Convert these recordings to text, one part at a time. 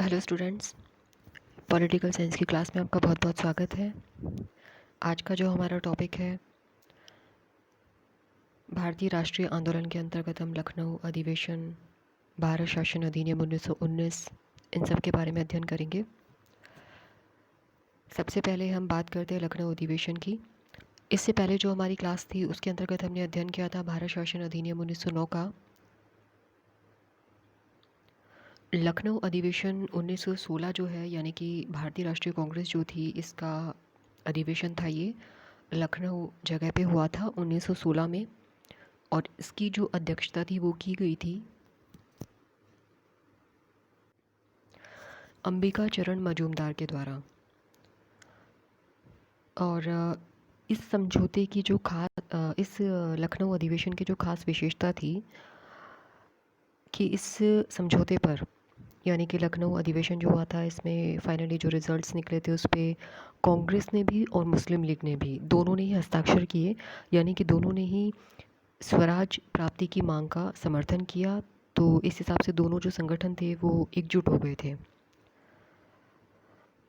Hello students, political science की class में आपका बहुत बहुत स्वागत है। आज का जो हमारा टॉपिक है, भारतीय राष्ट्रीय आंदोलन के अंतर्गत हम लखनऊ अधिवेशन, भारत शासन अधिनियम 1919 इन सब के बारे में अध्ययन करेंगे। सबसे पहले हम बात करते हैं लखनऊ अधिवेशन की। इससे पहले जो हमारी क्लास थी उसके अंतर्गत हमने अध्ययन किया था भारत शासन अधिनियम 1909 का। लखनऊ अधिवेशन 1916 जो है, यानी कि भारतीय राष्ट्रीय कांग्रेस जो थी, इसका अधिवेशन था। ये लखनऊ जगह पे हुआ था 1916 में, और इसकी जो अध्यक्षता थी वो की गई थी अंबिका चरण मजूमदार के द्वारा। और इस समझौते की जो इस लखनऊ अधिवेशन की जो खास विशेषता थी कि इस समझौते पर, यानी कि लखनऊ अधिवेशन जो हुआ था, इसमें फाइनली जो रिजल्ट्स निकले थे उस पर कांग्रेस ने भी और मुस्लिम लीग ने भी, दोनों ने ही हस्ताक्षर किए, यानी कि दोनों ने ही स्वराज प्राप्ति की मांग का समर्थन किया। तो इस हिसाब से दोनों जो संगठन थे वो एकजुट हो गए थे।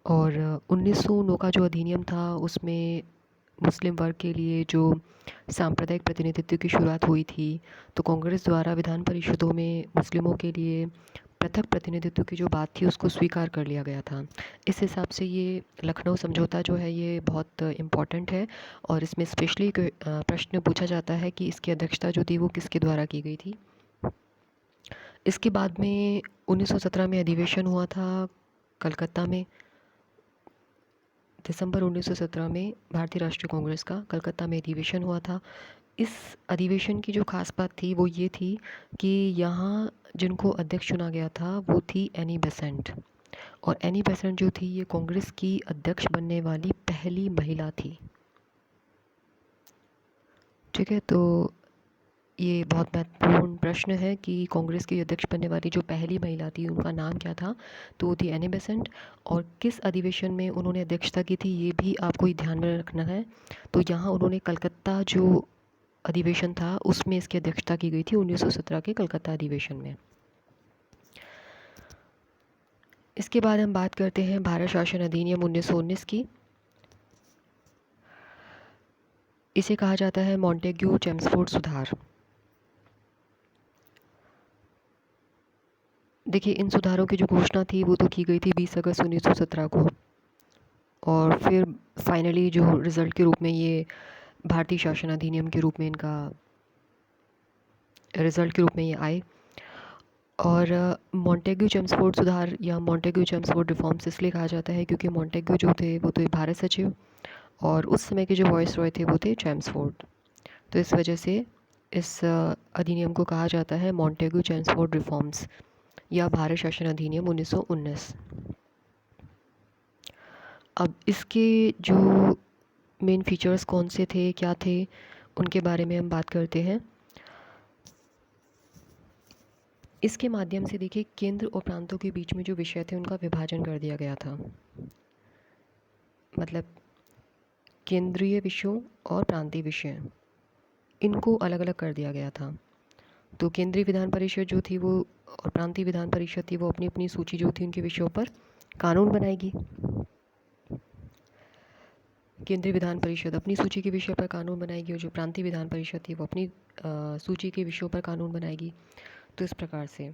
और 1909 का जो अधिनियम था उसमें मुस्लिम वर्ग के लिए जो सांप्रदायिक प्रतिनिधित्व की शुरुआत हुई थी, तो कांग्रेस द्वारा विधान परिषदों में मुस्लिमों के लिए पृथक प्रतिनिधित्व की जो बात थी उसको स्वीकार कर लिया गया था। इस हिसाब से ये लखनऊ समझौता जो है ये बहुत इम्पॉर्टेंट है, और इसमें स्पेशली प्रश्न पूछा जाता है कि इसकी अध्यक्षता जो थी वो किसके द्वारा की गई थी। इसके बाद में 1917 में अधिवेशन हुआ था कलकत्ता में। दिसंबर 1917 में भारतीय राष्ट्रीय कांग्रेस का कलकत्ता में अधिवेशन हुआ था। इस अधिवेशन की जो खास बात थी वो ये थी कि यहाँ जिनको अध्यक्ष चुना गया था वो थी एनी बेसेंट, और एनी बेसेंट जो थी ये कांग्रेस की अध्यक्ष बनने वाली पहली महिला थी। ठीक है, तो ये बहुत महत्वपूर्ण प्रश्न है कि कांग्रेस की अध्यक्ष बनने वाली जो पहली महिला थी उनका नाम क्या था। तो वो थी एनी बेसेंट, और किस अधिवेशन में उन्होंने अध्यक्षता की थी ये भी आपको ही ध्यान में रखना है। तो यहाँ उन्होंने कलकत्ता जो अधिवेशन था उसमें इसकी अध्यक्षता की गई थी 1917 के कलकत्ता अधिवेशन में। इसके बाद हम बात करते हैं भारत शासन अधिनियम 1919 की। इसे कहा जाता है मॉन्टेग्यू चेम्सफोर्ड सुधार। देखिए, इन सुधारों की जो घोषणा थी वो तो की गई थी 20 अगस्त 1917 को, और फिर फाइनली जो रिज़ल्ट के रूप में ये भारतीय शासन अधिनियम के रूप में इनका रिज़ल्ट के रूप में ये आए। और मॉन्टेग्यू चेम्सफोर्ड सुधार या मॉन्टेग्यू चेम्सफोर्ड रिफॉर्म्स इसलिए कहा जाता है क्योंकि मॉन्टेग्यू जो थे वो थे भारत सचिव, और उस समय के जो वॉइस रॉय थे वो थे चेम्सफोर्ड। तो इस वजह से इस अधिनियम को कहा जाता है मॉन्टेग्यू चेम्सफोर्ड रिफॉर्म्स या भारत शासन अधिनियम 1919। अब इसके जो मेन फीचर्स कौन से थे, क्या थे, उनके बारे में हम बात करते हैं। इसके माध्यम से देखिए, केंद्र और प्रांतों के बीच में जो विषय थे उनका विभाजन कर दिया गया था। मतलब केंद्रीय विषयों और प्रांतीय विषय, इनको अलग अलग कर दिया गया था। तो केंद्रीय विधान परिषद जो थी वो और प्रांतीय विधान परिषद थी वो अपनी अपनी सूची जो थी उनके विषयों पर कानून बनाएगी। केंद्रीय विधान परिषद अपनी सूची के विषय पर कानून बनाएगी, और जो प्रांतीय विधान परिषद थी वो अपनी सूची के विषयों पर कानून बनाएगी। तो इस प्रकार से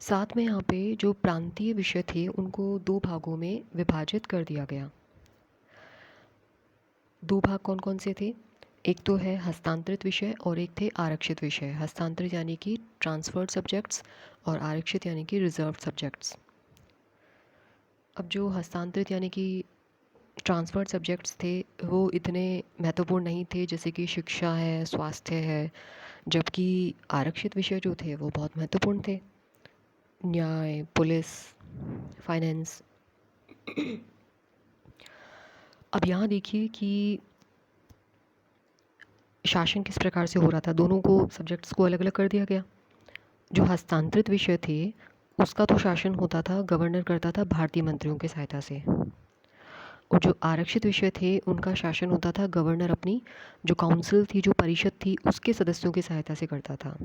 साथ में यहाँ पे जो प्रांतीय विषय थे उनको दो भागों में विभाजित कर दिया गया। दो भाग कौन कौन से थे? एक तो है हस्तांतरित विषय और एक थे आरक्षित विषय। हस्तांतरित यानी कि ट्रांसफर्ड सब्जेक्ट्स, और आरक्षित यानी कि रिजर्व सब्जेक्ट्स। अब जो हस्तांतरित यानी कि ट्रांसफर्ड सब्जेक्ट्स थे वो इतने महत्वपूर्ण नहीं थे, जैसे कि शिक्षा है, स्वास्थ्य है, जबकि आरक्षित विषय जो थे वो बहुत महत्वपूर्ण थे। न्याय, पुलिस, फाइनेंस। अब यहाँ देखिए कि शासन किस प्रकार से हो रहा था, दोनों को सब्जेक्ट्स को अलग अलग कर दिया गया। जो हस्तांतरित विषय थे उसका तो शासन होता था, गवर्नर करता था भारतीय मंत्रियों की सहायता से, और जो आरक्षित विषय थे उनका शासन होता था गवर्नर अपनी जो काउंसिल थी, जो परिषद थी, उसके सदस्यों की सहायता से करता था।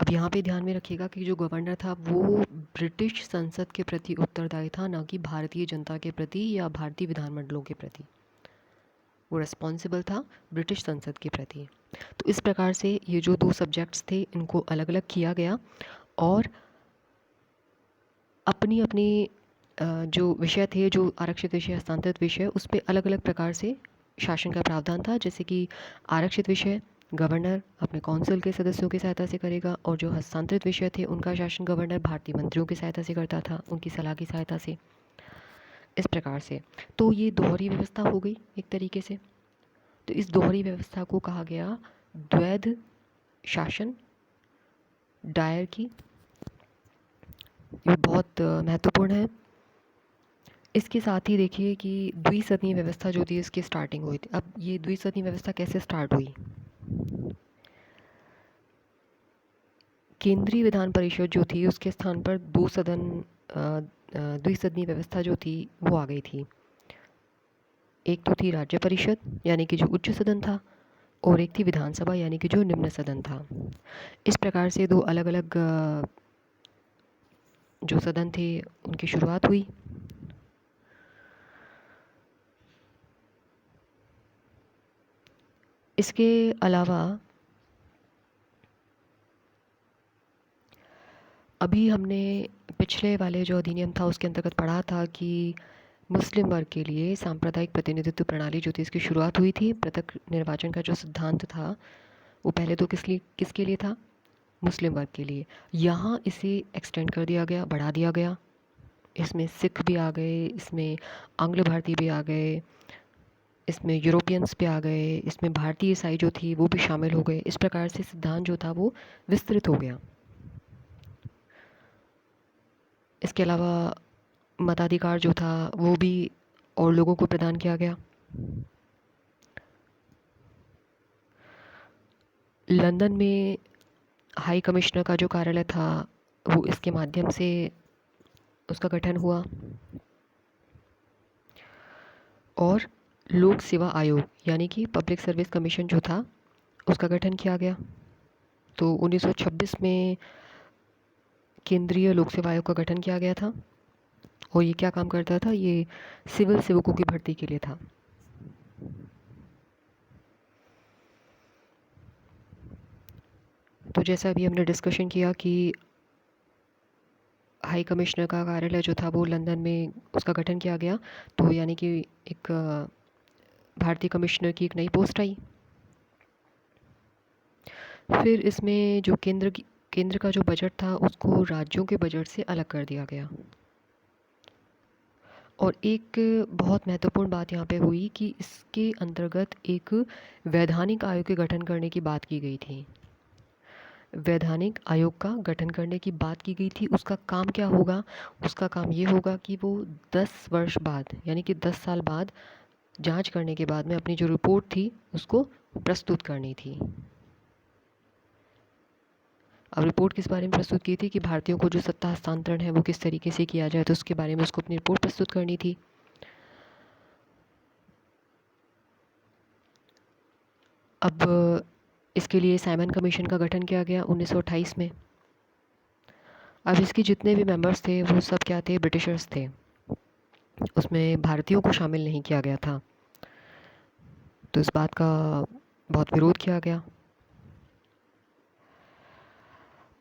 अब यहाँ पे ध्यान में रखिएगा कि जो गवर्नर था वो ब्रिटिश संसद के प्रति उत्तरदायी था, ना कि भारतीय जनता के प्रति या भारतीय विधानमंडलों के प्रति। वो रिस्पॉन्सिबल था ब्रिटिश संसद के प्रति। तो इस प्रकार से ये जो दो सब्जेक्ट्स थे इनको अलग अलग किया गया और अपनी अपनी जो विषय थे, जो आरक्षित विषय, हस्तांतरित विषय, उस पर अलग अलग प्रकार से शासन का प्रावधान था। जैसे कि आरक्षित विषय गवर्नर अपने काउंसिल के सदस्यों की सहायता से करेगा, और जो हस्तांतरित विषय थे उनका शासन गवर्नर भारतीय मंत्रियों की सहायता से करता था, उनकी सलाह की सहायता से। इस प्रकार से तो ये दोहरी व्यवस्था हो गई एक तरीके से। तो इस दोहरी व्यवस्था को कहा गया द्वैध शासन, डायरकी। ये बहुत महत्वपूर्ण है। इसके साथ ही देखिए कि द्विसदनीय व्यवस्था जो थी इसकी स्टार्टिंग हुई थी। अब ये द्विसदनीय व्यवस्था कैसे स्टार्ट हुई? केंद्रीय विधान परिषद जो थी उसके स्थान पर दो सदन द्विसदनीय व्यवस्था जो थी वो आ गई थी। एक तो थी राज्य परिषद यानी कि जो उच्च सदन था, और एक थी विधानसभा यानी कि जो निम्न सदन था। इस प्रकार से दो अलग अलग जो सदन थे उनकी शुरुआत हुई। इसके अलावा अभी हमने पिछले वाले जो अधिनियम था उसके अंतर्गत पढ़ा था कि मुस्लिम वर्ग के लिए सांप्रदायिक प्रतिनिधित्व प्रणाली जो थी इसकी शुरुआत हुई थी। पृथक निर्वाचन का जो सिद्धांत था वो पहले तो किसके लिए था? मुस्लिम वर्ग के लिए। यहाँ इसे एक्सटेंड कर दिया गया, बढ़ा दिया गया। इसमें सिख भी आ गए, इसमें आंग्ल भारतीय भी आ गए, इसमें यूरोपियंस भी आ गए, इसमें भारतीय ईसाई जो थी वो भी शामिल हो गए। इस प्रकार से सिद्धांत जो था वो विस्तृत हो गया। इसके अलावा मताधिकार जो था वो भी और लोगों को प्रदान किया गया। लंदन में हाई कमिश्नर का जो कार्यालय था वो इसके माध्यम से उसका गठन हुआ। और लोक सेवा आयोग यानी कि पब्लिक सर्विस कमीशन जो था उसका गठन किया गया। तो 1926 में केंद्रीय लोक सेवा आयोग का गठन किया गया था, और ये क्या काम करता था? ये सिविल सेवकों की भर्ती के लिए था। तो जैसा अभी हमने डिस्कशन किया कि हाई कमिश्नर का कार्यालय जो था वो लंदन में उसका गठन किया गया, तो यानी कि एक भारतीय कमिश्नर की एक नई पोस्ट आई। फिर इसमें जो केंद्र का जो बजट था उसको राज्यों के बजट से अलग कर दिया गया। और एक बहुत महत्वपूर्ण बात यहाँ पे हुई कि इसके अंतर्गत एक वैधानिक आयोग के गठन करने की बात की गई थी। वैधानिक आयोग का गठन करने की बात की गई थी। उसका काम क्या होगा? उसका काम ये होगा कि वो 10 वर्ष बाद यानी कि 10 साल बाद जांच करने के बाद में अपनी जो रिपोर्ट थी उसको प्रस्तुत करनी थी। अब रिपोर्ट किस बारे में प्रस्तुत की थी? कि भारतीयों को जो सत्ता हस्तांतरण है वो किस तरीके से किया जाए, तो उसके बारे में उसको अपनी रिपोर्ट प्रस्तुत करनी थी। अब इसके लिए साइमन कमीशन का गठन किया गया 1928 में। अब इसके जितने भी मेंबर्स थे वो सब क्या थे? ब्रिटिशर्स थे। उसमें भारतीयों को शामिल नहीं किया गया था। तो इस बात का बहुत विरोध किया गया,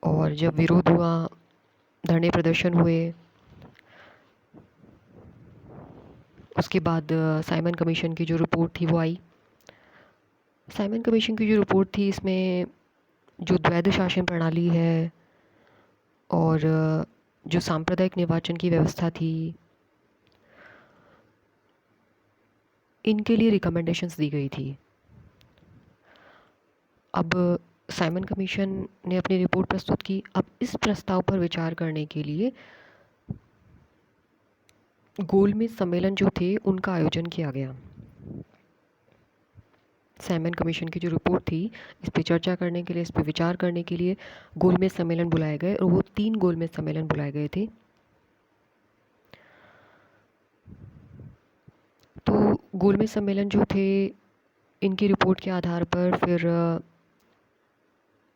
और जब विरोध हुआ, धरने प्रदर्शन हुए, उसके बाद साइमन कमीशन की जो रिपोर्ट थी वो आई। साइमन कमीशन की जो रिपोर्ट थी इसमें जो द्वैध शासन प्रणाली है और जो सांप्रदायिक निर्वाचन की व्यवस्था थी इनके लिए रिकमेंडेशंस दी गई थी। अब साइमन कमीशन ने अपनी रिपोर्ट प्रस्तुत की। अब इस प्रस्ताव पर विचार करने के लिए गोलमेज सम्मेलन जो थे उनका आयोजन किया गया। साइमन कमीशन की जो रिपोर्ट थी इस पर चर्चा करने के लिए, इस पर विचार करने के लिए गोलमेज सम्मेलन बुलाए गए, और वो 3 गोलमेज सम्मेलन बुलाए गए थे। तो गोलमेज सम्मेलन जो थे इनकी रिपोर्ट के आधार पर फिर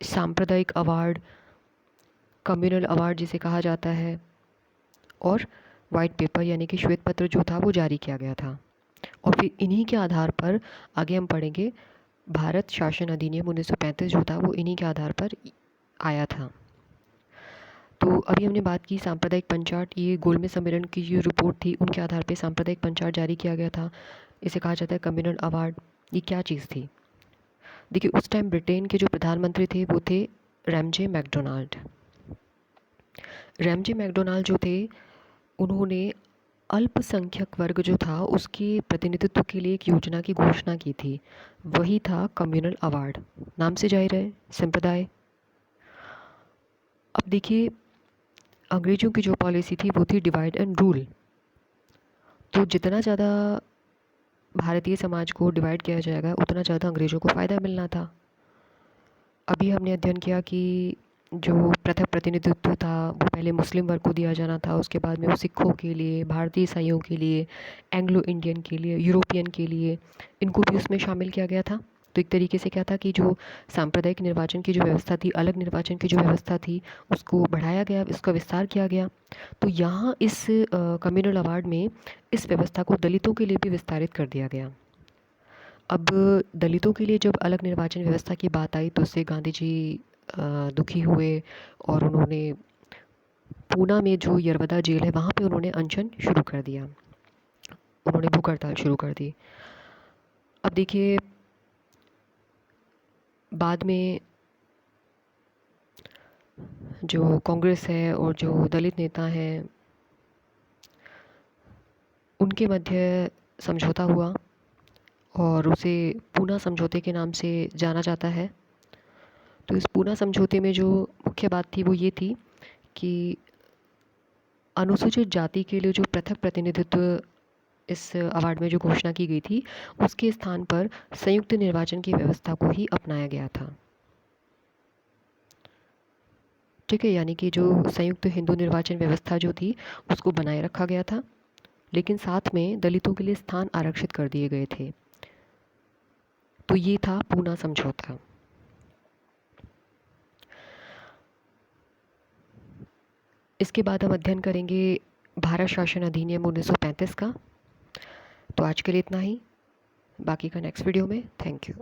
सांप्रदायिक अवार्ड कम्युनल अवार्ड जिसे कहा जाता है, और वाइट पेपर यानी कि श्वेत पत्र जो था वो जारी किया गया था। और फिर इन्हीं के आधार पर आगे हम पढ़ेंगे भारत शासन अधिनियम 1935 जो था वो इन्हीं के आधार पर आया था। तो अभी हमने बात की सांप्रदायिक पंचाट, ये गोलमेज सम्मेलन की जो रिपोर्ट थी उनके आधार पे सांप्रदायिक पंचाट जारी किया गया था। इसे कहा जाता है कम्युनल अवार्ड। ये क्या चीज़ थी? देखिए, उस टाइम ब्रिटेन के जो प्रधानमंत्री थे वो थे रैमजे मैकडोनाल्ड। रैमजे मैकडोनाल्ड जो थे, उन्होंने अल्पसंख्यक वर्ग जो था उसके प्रतिनिधित्व के लिए एक योजना की घोषणा की थी। वही था कम्युनल अवार्ड। नाम से जाहिर है, संप्रदाय। अब देखिए, अंग्रेज़ों की जो पॉलिसी थी वो थी डिवाइड एंड रूल। तो जितना ज़्यादा भारतीय समाज को डिवाइड किया जाएगा उतना ज़्यादा अंग्रेज़ों को फ़ायदा मिलना था। अभी हमने अध्ययन किया कि जो पृथक प्रतिनिधित्व था वो पहले मुस्लिम वर्ग को दिया जाना था, उसके बाद में वो सिखों के लिए, भारतीय ईसाइयों के लिए, एंग्लो इंडियन के लिए, यूरोपियन के लिए, इनको भी उसमें शामिल किया गया था। तो एक तरीके से क्या था कि जो सांप्रदायिक निर्वाचन की जो व्यवस्था थी, अलग निर्वाचन की जो व्यवस्था थी, उसको बढ़ाया गया, इसका विस्तार किया गया। तो यहाँ इस कम्युनल अवार्ड में इस व्यवस्था को दलितों के लिए भी विस्तारित कर दिया गया। अब दलितों के लिए जब अलग निर्वाचन व्यवस्था की बात आई तो उससे गांधी जी दुखी हुए, और उन्होंने पूना में जो यरवदा जेल है वहाँ पे उन्होंने अनशन शुरू कर दिया, उन्होंने भूख हड़ताल शुरू कर दी। अब देखिए, बाद में जो कांग्रेस है और जो दलित नेता हैं उनके मध्य समझौता हुआ, और उसे पूना समझौते के नाम से जाना जाता है। तो इस पूना समझौते में जो मुख्य बात थी वो ये थी कि अनुसूचित जाति के लिए जो पृथक प्रतिनिधित्व इस अवार्ड में जो घोषणा की गई थी, उसके स्थान पर संयुक्त निर्वाचन की व्यवस्था को ही अपनाया गया था। ठीक है, यानी कि जो संयुक्त हिंदू निर्वाचन व्यवस्था जो थी उसको बनाए रखा गया था, लेकिन साथ में दलितों के लिए स्थान आरक्षित कर दिए गए थे। तो ये था पूना समझौता। इसके बाद हम अध्ययन करेंगे भारत शासन अधिनियम 1935 का। तो आज के लिए इतना ही, बाकी का नेक्स्ट वीडियो में। Thank you.